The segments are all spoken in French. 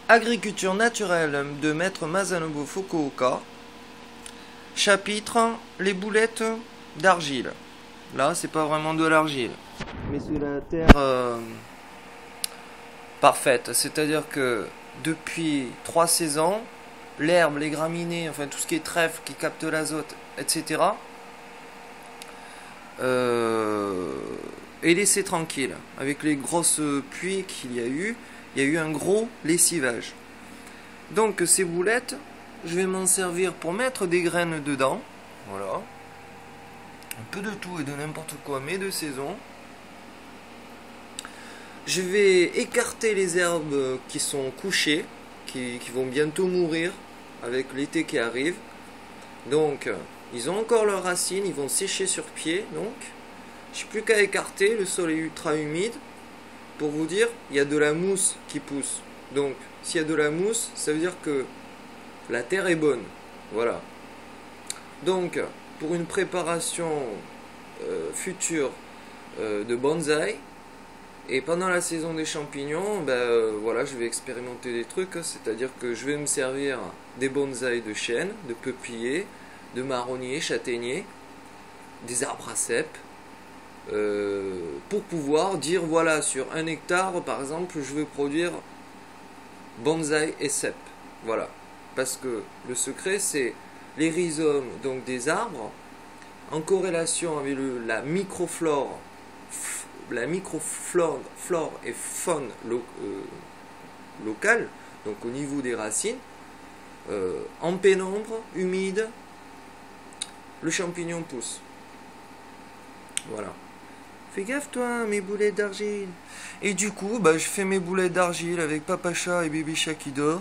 Agriculture naturelle de Maître Masanobu Fukuoka. Chapitre les boulettes d'argile. Là, c'est pas vraiment de l'argile, mais c'est la terre parfaite. C'est-à-dire que depuis 3 saisons, l'herbe, les graminées, enfin tout ce qui est trèfle qui capte l'azote, etc. Est laissé tranquille. Avec les grosses pluies qu'il y a eu un gros lessivage. Donc ces boulettes, je vais m'en servir pour mettre des graines dedans. Voilà. Un peu de tout et de n'importe quoi, mais de saison. Je vais écarter les herbes qui sont couchées, qui vont bientôt mourir avec l'été qui arrive. Donc, ils ont encore leurs racines, ils vont sécher sur pied. Donc, je n'ai plus qu'à écarter. Le sol est ultra humide. Pour vous dire, il y a de la mousse qui pousse. Donc, s'il y a de la mousse, ça veut dire que la terre est bonne. Voilà. Donc, pour une préparation future de bonsaï, et pendant la saison des champignons, voilà, je vais expérimenter des trucs. C'est-à-dire que je vais me servir des bonsaïs de chêne, de peuplier, de marronnier, châtaignier, des arbres à cèpes, pour pouvoir dire voilà, sur 1 hectare par exemple, je veux produire bonsaï et cèpes. Voilà. Parce que le secret, c'est les rhizomes donc des arbres en corrélation avec la microflore et faune locale, donc au niveau des racines, en pénombre, humide, le champignon pousse. Voilà. Fais gaffe toi, mes boulettes d'argile. Et du coup, je fais mes boulettes d'argile avec papa chat et bébé chat qui dort.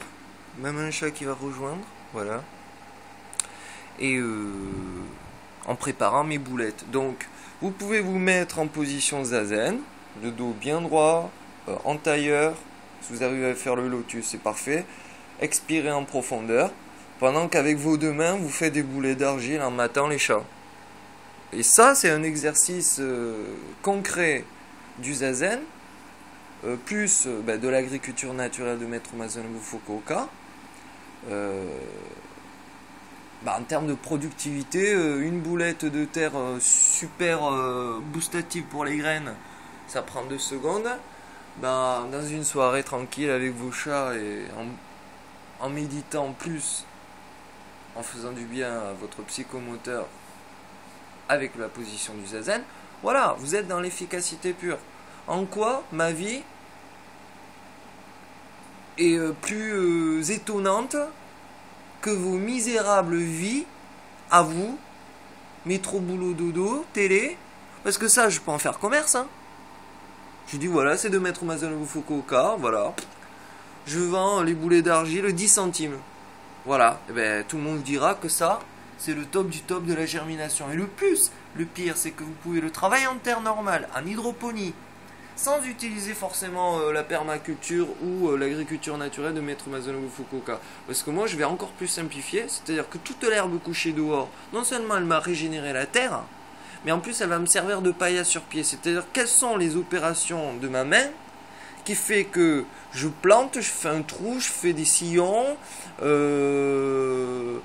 Même un chat qui va rejoindre. Voilà. Et en préparant mes boulettes. Donc, vous pouvez vous mettre en position zazen, le dos bien droit, en tailleur. Si vous arrivez à faire le lotus, c'est parfait. Expirez en profondeur. Pendant qu'avec vos 2 mains, vous faites des boulettes d'argile en matant les chats. Et ça, c'est un exercice concret du zazen, plus de l'agriculture naturelle de Maître Masanobu Fukuoka. En termes de productivité, une boulette de terre super boostative pour les graines, ça prend 2 secondes. Dans une soirée tranquille avec vos chats et en méditant plus, en faisant du bien à votre psychomoteur, avec la position du zazen, voilà, vous êtes dans l'efficacité pure. En quoi ma vie est plus étonnante que vos misérables vies à vous, métro, boulot, dodo, télé, parce que ça, je peux en faire commerce. Je dis voilà, c'est de Maître Masanobu Fukuoka, voilà. Je vends les boulets d'argile 10 centimes. Voilà, et tout le monde dira que ça, c'est le top du top de la germination. Et le pire, c'est que vous pouvez le travailler en terre normale, en hydroponie, sans utiliser forcément la permaculture ou l'agriculture naturelle de Maître Masanobu Fukuoka. Parce que moi, je vais encore plus simplifier, c'est-à-dire que toute l'herbe couchée dehors, non seulement elle m'a régénéré la terre, mais en plus elle va me servir de paille sur pied. C'est-à-dire quelles sont les opérations de ma main qui fait que je plante, je fais un trou, je fais des sillons, je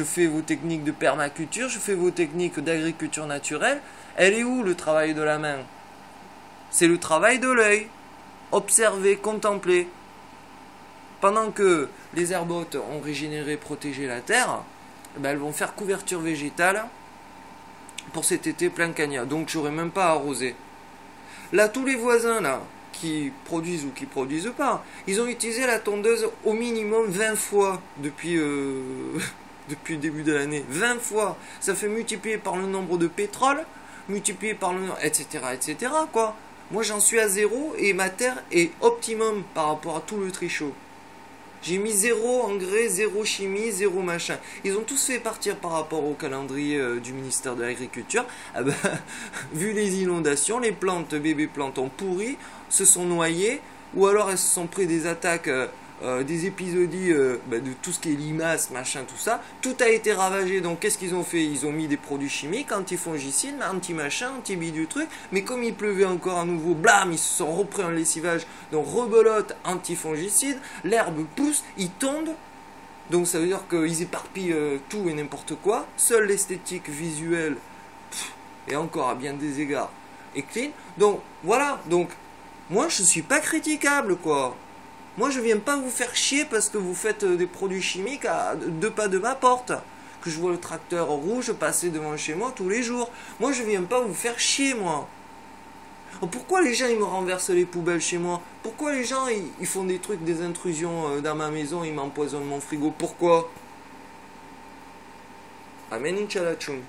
fais vos techniques de permaculture, je fais vos techniques d'agriculture naturelle. Elle est où le travail de la main? C'est le travail de l'œil. Observer, contempler. Pendant que les herbotes ont régénéré, protégé la terre, elles vont faire couverture végétale pour cet été plein cagnat. Donc j'aurai même pas à arroser. Là, tous les voisins là, qui produisent ou qui produisent pas, ils ont utilisé la tondeuse au minimum 20 fois depuis le début de l'année. 20 fois. Ça fait multiplier par le nombre de pétrole, multiplier par le nombre, etc., quoi. Moi, j'en suis à 0 et ma terre est optimum par rapport à tout le trichot. J'ai mis 0 engrais, 0 chimie, 0 machin. Ils ont tous fait partir par rapport au calendrier du ministère de l'Agriculture. Vu les inondations, les bébés plantes ont pourri, se sont noyées, ou alors elles se sont pris des attaques des épisodies de tout ce qui est limaces, machin, tout ça. Tout a été ravagé. Donc qu'est-ce qu'ils ont fait? Ils ont mis des produits chimiques, antifongicides, anti-machin, anti-bidule truc. Mais comme il pleuvait encore à nouveau, blam, ils se sont repris en lessivage. Donc rebelote, antifongicide. L'herbe pousse, ils tondent. Donc ça veut dire qu'ils éparpillent tout et n'importe quoi. Seule l'esthétique visuelle, et encore à bien des égards, est clean. Donc voilà, donc moi je suis pas critiquable quoi. Moi je viens pas vous faire chier parce que vous faites des produits chimiques à 2 pas de ma porte. Que je vois le tracteur rouge passer devant chez moi tous les jours. Moi je viens pas vous faire chier moi. Pourquoi les gens ils me renversent les poubelles chez moi? Pourquoi les gens ils font des trucs, des intrusions dans ma maison, ils m'empoisonnent mon frigo? Pourquoi? Amen Inchalachum.